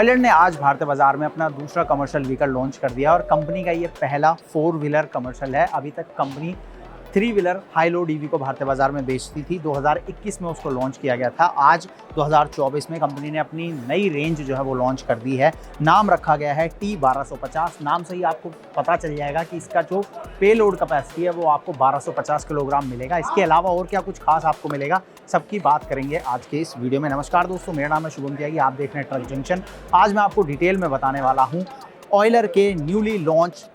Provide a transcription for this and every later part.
Euler ने आज भारतीय बाजार में अपना दूसरा कमर्शियल व्हीकल लॉन्च कर दिया और कंपनी का ये पहला 4 व्हीलर कमर्शियल है। अभी तक company 3 wheeler high load EV को भारतीय बाजार में बेचती थी। 2021 में उसको लॉन्च किया गया था। आज 2024 में कंपनी ने अपनी नई रेंज जो है वो लॉन्च कर दी है। नाम रखा गया है T1250। नाम से ही आपको पता चल जाएगा कि इसका जो पे लोड कैपेसिटी है वो आपको 1250 किलोग्राम मिलेगा। इसके अलावा और क्या कुछ खास आपको मिलेगा, सबकी बात करेंगे आज के इस वीडियो में। नमस्कार दोस्तों, मेरा नाम है शुभम त्यागी, आप देख रहे हैं ट्रक जंक्शन। आज मैं आपको डिटेल में बताने वाला हूँ ऑयलर के न्यूली लॉन्च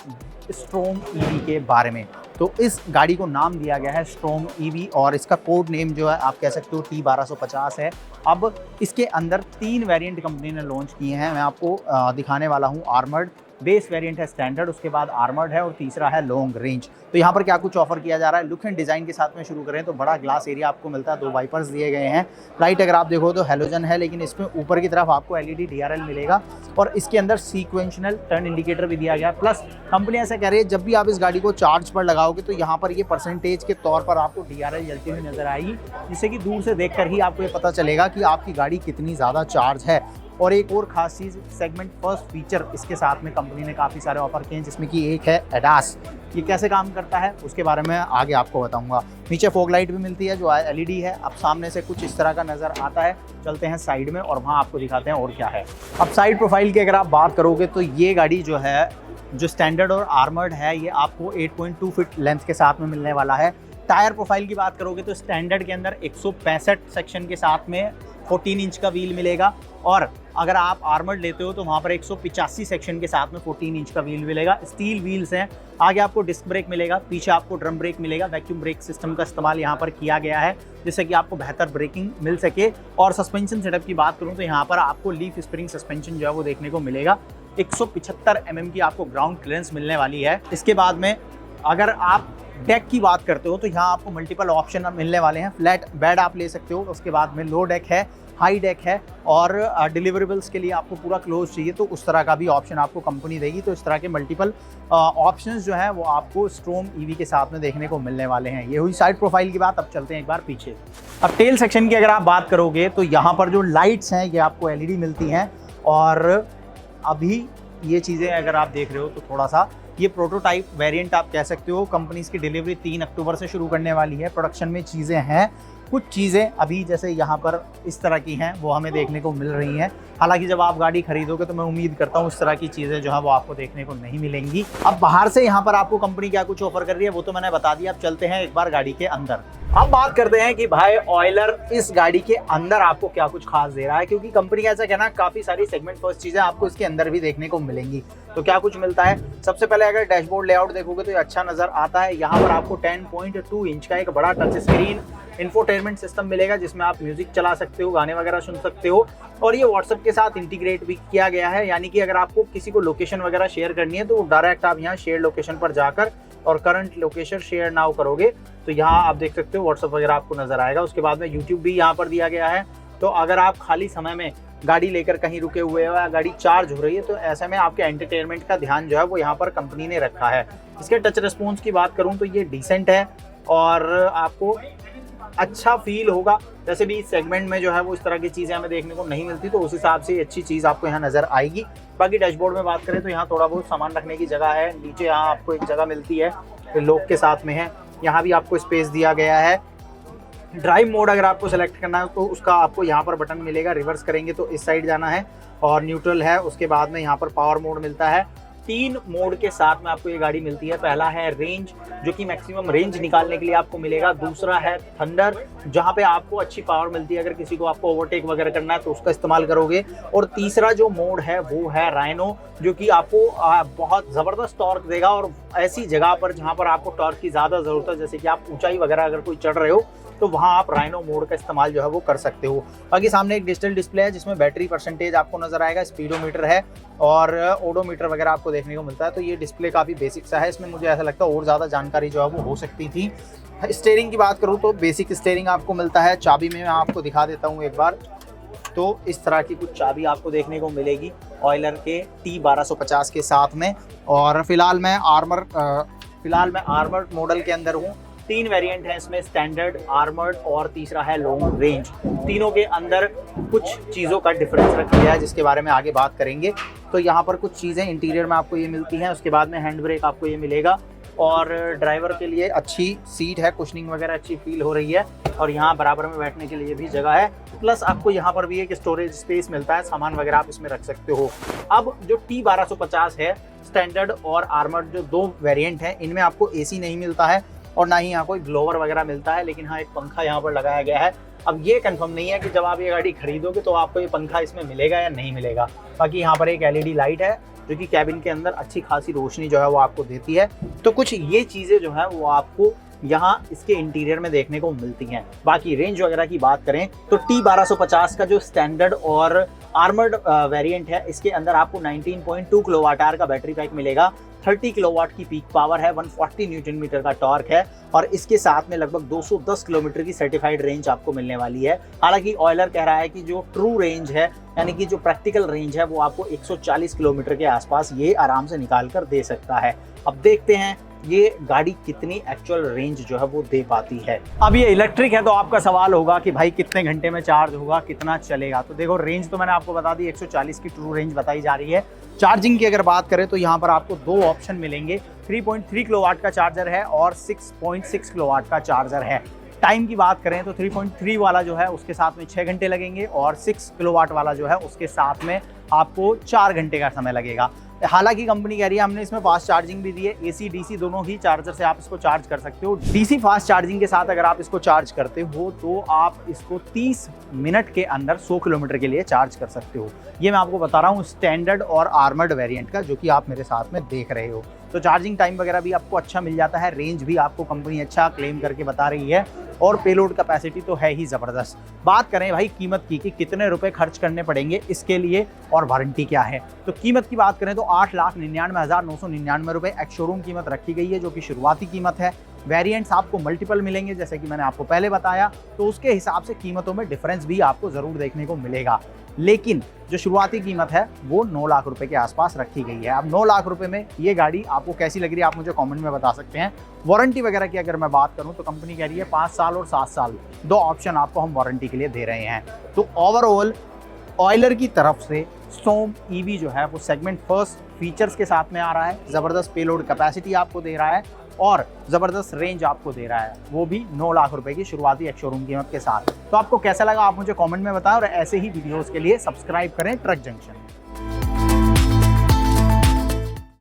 स्ट्रोम ईवी के बारे में। तो इस गाड़ी को नाम दिया गया है स्ट्रोम ईवी और इसका कोड नेम जो है आप कह सकते हो T1250 है। अब इसके अंदर 3 वेरिएंट कंपनी ने लॉन्च किए हैं। मैं आपको दिखाने वाला हूँ। आर्मर्ड बेस वेरिएंट है, स्टैंडर्ड, उसके बाद आर्मर्ड है और तीसरा है लॉन्ग रेंज। तो यहाँ पर क्या कुछ ऑफर किया जा रहा है, लुक एंड डिज़ाइन के साथ में शुरू करें तो बड़ा ग्लास एरिया आपको मिलता है, 2 वाइपर्स दिए गए हैं। लाइट अगर आप देखो तो हेलोजन है, लेकिन इसमें ऊपर की तरफ आपको LED DRL मिलेगा और इसके अंदर सीक्वेंशनल टर्न इंडिकेटर भी दिया गया। प्लस कंपनी ऐसा कह रही है जब भी आप इस गाड़ी को चार्ज पर लगाओगे तो यहाँ पर ये परसेंटेज के तौर पर आपको DRL जलती हुई नजर आएगी, जिससे कि दूर से देखकर ही आपको ये पता चलेगा कि आपकी गाड़ी कितनी ज़्यादा चार्ज है। और एक और खास चीज़, सेगमेंट फर्स्ट फीचर इसके साथ में कंपनी ने काफ़ी सारे ऑफर किए हैं, जिसमें कि एक है ADAS। ये कैसे काम करता है उसके बारे में आगे आपको बताऊंगा। नीचे फॉग लाइट भी मिलती है जो LED है। अब सामने से कुछ इस तरह का नज़र आता है। चलते हैं साइड में और वहाँ आपको दिखाते हैं और क्या है। अब साइड प्रोफाइल की अगर आप बात करोगे तो ये गाड़ी जो है, जो स्टैंडर्ड और आर्मर्ड है, ये आपको 8.2 फीट लेंथ के साथ में मिलने वाला है। टायर प्रोफाइल की बात करोगे तो स्टैंडर्ड के अंदर 165 सेक्शन के साथ में 14 इंच का व्हील मिलेगा और अगर आप आर्मर्ड लेते हो तो वहाँ पर 185 सेक्शन के साथ में 14 इंच का व्हील मिलेगा। स्टील व्हील्स हैं। आगे आपको डिस्क ब्रेक मिलेगा, पीछे आपको ड्रम ब्रेक मिलेगा। वैक्यूम ब्रेक सिस्टम का इस्तेमाल यहाँ पर किया गया है जिससे कि आपको बेहतर ब्रेकिंग मिल सके। और सस्पेंशन सेटअप की बात करूँ तो यहाँ पर आपको लीफ स्प्रिंग सस्पेंशन जो है वो देखने को मिलेगा। 175 mm की आपको ग्राउंड क्लियरेंस मिलने वाली है। इसके बाद में अगर आप डेक की बात करते हो तो यहाँ आपको मल्टीपल ऑप्शन मिलने वाले हैं। फ्लैट बेड आप ले सकते हो, उसके बाद में लो डेक है, हाई डेक है और डिलीवरेबल्स के लिए आपको पूरा क्लोज चाहिए तो उस तरह का भी ऑप्शन आपको कंपनी देगी। तो इस तरह के मल्टीपल ऑप्शंस जो हैं वो आपको स्ट्रोम ईवी के साथ में देखने को मिलने वाले हैं। ये हुई साइड प्रोफाइल की बात। अब चलते हैं एक बार पीछे। अब टेल सेक्शन की अगर आप बात करोगे तो यहाँ पर जो लाइट्स हैं ये आपको LED मिलती हैं और अभी ये चीज़ें अगर आप देख रहे हो तो थोड़ा सा ये प्रोटोटाइप वेरिएंट आप कह सकते हो। कंपनी इसकी डिलीवरी 3 अक्टूबर से शुरू करने वाली है। प्रोडक्शन में चीज़ें हैं, कुछ चीज़ें अभी जैसे यहाँ पर इस तरह की हैं वो हमें देखने को मिल रही हैं। हालांकि जब आप गाड़ी खरीदोगे तो मैं उम्मीद करता हूँ इस तरह की चीज़ें जो है वो आपको देखने को नहीं मिलेंगी। अब बाहर से यहाँ पर आपको कंपनी क्या कुछ ऑफर कर रही है वो तो मैंने बता दिया। अब चलते हैं एक बार गाड़ी के अंदर। अब बात करते हैं कि भाई ऑयलर इस गाड़ी के अंदर आपको क्या कुछ खास दे रहा है, क्योंकि कंपनी का ऐसा कहना काफ़ी सारी सेगमेंट फर्स्ट चीज़ें आपको इसके अंदर भी देखने को मिलेंगी। तो क्या कुछ मिलता है, सबसे पहले अगर डैशबोर्ड लेआउट देखोगे तो ये अच्छा नज़र आता है। यहाँ पर आपको 10.2 इंच का एक बड़ा टच स्क्रीन इंफोटेनमेंट सिस्टम मिलेगा जिसमें आप म्यूजिक चला सकते हो, गाने वगैरह सुन सकते हो और ये व्हाट्सएप के साथ इंटीग्रेट भी किया गया है। यानी कि अगर आपको किसी को लोकेशन वगैरह शेयर करनी है तो डायरेक्ट आप यहाँ शेयर लोकेशन पर जाकर और करंट लोकेशन शेयर नाउ करोगे तो यहाँ आप देख सकते हो व्हाट्सएप वगैरह आपको नजर आएगा। उसके बाद में यूट्यूब भी यहाँ पर दिया गया है। तो अगर आप खाली समय में गाड़ी लेकर कहीं रुके हुए हो या गाड़ी चार्ज हो रही है तो ऐसे में आपके एंटरटेनमेंट का ध्यान जो है वो यहाँ पर कंपनी ने रखा है। इसके टच रिस्पॉन्स की बात करूँ तो ये डिसेंट है और आपको अच्छा फील होगा। जैसे भी इस सेगमेंट में जो है वो इस तरह की चीज़ें हमें देखने को नहीं मिलती तो उस हिसाब से अच्छी चीज़ आपको यहाँ नज़र आएगी। बाकी डैशबोर्ड में बात करें तो यहाँ थोड़ा बहुत सामान रखने की जगह है। नीचे यहाँ आपको एक जगह मिलती है, लॉक के साथ में है। यहाँ भी आपको स्पेस दिया गया है। ड्राइव मोड अगर आपको सेलेक्ट करना है तो उसका आपको यहाँ पर बटन मिलेगा। रिवर्स करेंगे तो इस साइड जाना है और न्यूट्रल है। उसके बाद में यहाँ पर पावर मोड मिलता है। 3 मोड के साथ में आपको ये गाड़ी मिलती है। पहला है रेंज, जो कि मैक्सिमम रेंज निकालने के लिए आपको मिलेगा। दूसरा है थंडर, जहाँ पे आपको अच्छी पावर मिलती है अगर किसी को आपको ओवरटेक वगैरह करना है तो उसका इस्तेमाल करोगे। और तीसरा जो मोड है वो है राइनो, जो कि आपको बहुत ज़बरदस्त टॉर्क देगा और ऐसी जगह पर जहाँ पर आपको टॉर्क की ज़्यादा ज़रूरत है, जैसे कि आप ऊंचाई वगैरह अगर कोई चढ़ रहे हो तो वहाँ आप राइनो मोड का इस्तेमाल जो है वो कर सकते हो। बाकी सामने एक डिजिटल डिस्प्ले है जिसमें बैटरी परसेंटेज आपको नजर आएगा, स्पीडोमीटर है और ओडोमीटर वगैरह आपको देखने को मिलता है। तो ये डिस्प्ले काफ़ी बेसिक सा है, इसमें मुझे ऐसा लगता है और ज़्यादा जानकारी जो है वो हो सकती थी। स्टीयरिंग की बात करूँ तो बेसिक स्टीयरिंग आपको मिलता है। चाबी में मैं आपको दिखा देता हूँ एक बार। तो इस तरह की कुछ चाबी आपको देखने को मिलेगी ऑयलर के T1250 के साथ में। और फिलहाल मैं आर्मर मॉडल के अंदर हूँ तीन वेरिएंट हैं इसमें, स्टैंडर्ड, आर्मर्ड और तीसरा है लॉन्ग रेंज। तीनों के अंदर कुछ चीज़ों का डिफरेंस रखा गया है जिसके बारे में आगे बात करेंगे। तो यहाँ पर कुछ चीज़ें इंटीरियर में आपको ये मिलती हैं, उसके बाद में हैंड ब्रेक आपको ये मिलेगा और ड्राइवर के लिए अच्छी सीट है, कुशनिंग वगैरह अच्छी फील हो रही है और यहाँ बराबर में बैठने के लिए भी जगह है। प्लस आपको यहाँ पर भी एक स्टोरेज स्पेस मिलता है, सामान वगैरह आप इसमें रख सकते हो। अब जो T1250 है, स्टैंडर्ड और आर्मर्ड जो दो वेरिएंट हैं, इनमें आपको एसी नहीं मिलता है और ना ही यहाँ कोई ब्लोअर वगैरह मिलता है, लेकिन हाँ एक पंखा यहाँ पर लगाया गया है। अब ये कंफर्म नहीं है कि जब आप ये गाड़ी खरीदोगे तो आपको ये पंखा इसमें मिलेगा या नहीं मिलेगा। बाकी यहाँ पर एक LED लाइट है जो कि कैबिन के अंदर अच्छी खासी रोशनी जो है वो आपको देती है। तो कुछ ये चीज़ें जो है वो आपको यहाँ इसके इंटीरियर में देखने को मिलती हैं। बाकी रेंज वगैरह की बात करें तो T1250 का जो स्टैंडर्ड और आर्मर्ड वेरिएंट है, इसके अंदर आपको 19.2 किलोवाट आवर का बैटरी पैक मिलेगा, 30 किलोवाट की पीक पावर है, 140 न्यूटन मीटर का टॉर्क है और इसके साथ में लगभग 210 किलोमीटर की सर्टिफाइड रेंज आपको मिलने वाली है। हालांकि ऑयलर कह रहा है कि जो ट्रू रेंज है, यानी कि जो प्रैक्टिकल रेंज है, वो आपको 140 किलोमीटर के आसपास ये आराम से निकाल कर दे सकता है। अब देखते हैं ये गाड़ी कितनी एक्चुअल रेंज जो है वो दे पाती है। अब ये इलेक्ट्रिक है तो आपका सवाल होगा कि भाई कितने घंटे में चार्ज होगा, कितना चलेगा। तो देखो रेंज तो मैंने आपको बता दी, 140 की ट्रू रेंज बताई जा रही है। चार्जिंग की अगर बात करें तो यहाँ पर आपको दो ऑप्शन मिलेंगे, 3.3 किलोवाट का चार्जर है और 6.6 किलोवाट का चार्जर है। टाइम की बात करें तो 3.3 वाला जो है उसके साथ में 6 घंटे लगेंगे और 6 किलोवाट वाला जो है उसके साथ में आपको 4 घंटे का समय लगेगा। हालांकि कंपनी कह रही है हमने इसमें फास्ट चार्जिंग भी दी है, AC DC दोनों ही चार्जर से आप इसको चार्ज कर सकते हो। DC फास्ट चार्जिंग के साथ अगर आप इसको चार्ज करते हो तो आप इसको 30 मिनट के अंदर 100 किलोमीटर के लिए चार्ज कर सकते हो। ये मैं आपको बता रहा हूँ स्टैंडर्ड और आर्मर्ड वेरिएंट का, जो कि आप मेरे साथ में देख रहे हो। तो चार्जिंग टाइम वगैरह भी आपको अच्छा मिल जाता है, रेंज भी आपको कंपनी अच्छा क्लेम करके बता रही है और पेलोड कैपेसिटी तो है ही ज़बरदस्त। बात करें भाई कीमत की कि कितने रुपए खर्च करने पड़ेंगे इसके लिए और वारंटी क्या है, तो कीमत की बात करें तो 8,99,999 रुपये एक्स शोरूम कीमत रखी गई है, जो कि शुरुआती कीमत है। वेरिएंट्स आपको मल्टीपल मिलेंगे जैसे कि मैंने आपको पहले बताया, तो उसके हिसाब से कीमतों में डिफरेंस भी आपको ज़रूर देखने को मिलेगा। लेकिन जो शुरुआती कीमत है वो 9 लाख रुपए के आसपास रखी गई है। अब 9 लाख रुपए में ये गाड़ी आपको कैसी लग रही है आप मुझे कमेंट में बता सकते हैं। वारंटी वगैरह की अगर मैं बात करूं तो कंपनी कह रही है 5 साल और 7 साल, दो ऑप्शन आपको हम वारंटी के लिए दे रहे हैं। तो ओवरऑल ऑयलर की तरफ से स्टॉर्म EV जो है वो सेगमेंट फर्स्ट फीचर्स के साथ में आ रहा है, ज़बरदस्त पेलोड कैपेसिटी आपको दे रहा है और ज़बरदस्त रेंज आपको दे रहा है, वो भी 9 लाख रुपए की शुरुआती एक शोरूम कीमत के साथ। तो आपको कैसा लगा आप मुझे कमेंट में बताएं और ऐसे ही वीडियोस के लिए सब्सक्राइब करें ट्रक जंक्शन।